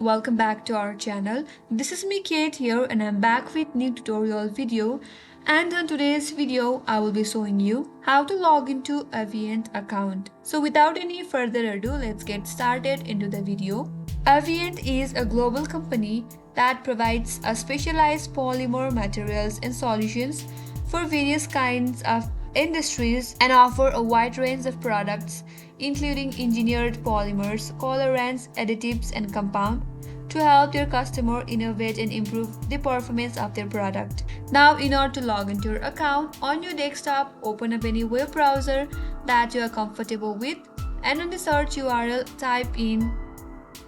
Welcome back to our channel. This is me Kate here and I'm back with new tutorial video, and in today's video I will be showing you how to log into Avient account. So without any further ado, let's get started into the video. Avient is a global company that provides a specialized polymer materials and solutions for various kinds of industries and offer a wide range of products including engineered polymers, colorants, additives and compound to help their customer innovate and improve the performance of their product. Now in order to log into your account on your desktop, open up any web browser that you are comfortable with and on the search URL type in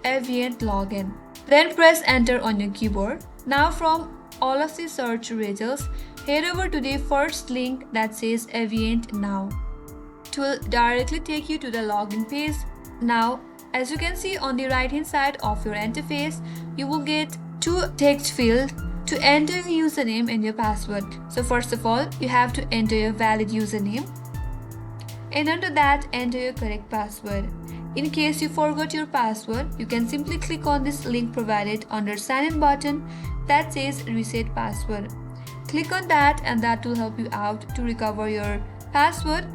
Avient login. Then press enter on your keyboard. Now from all of the search results, head over to the first link that says Avient Now. It will directly take you to the login page. Now, as you can see on the right hand side of your interface, you will get two text fields to enter your username and your password. So first of all, you have to enter your valid username, and under that enter your correct password. In case you forgot your password, you can simply click on this link provided under sign in button that says reset password. Click on that and that will help you out to recover your password.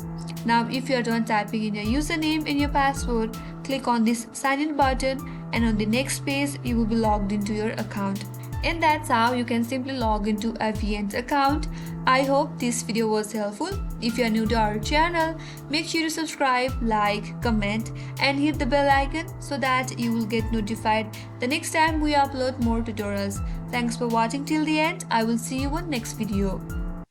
Now if you are done typing in your username and your password, click on this sign in button and on the next page you will be logged into your account. And that's how you can simply log into Avient account. I hope this video was helpful. If you are new to our channel, make sure to subscribe, like, comment and hit the bell icon so that you will get notified the next time we upload more tutorials. Thanks for watching till the end. I will see you on next video.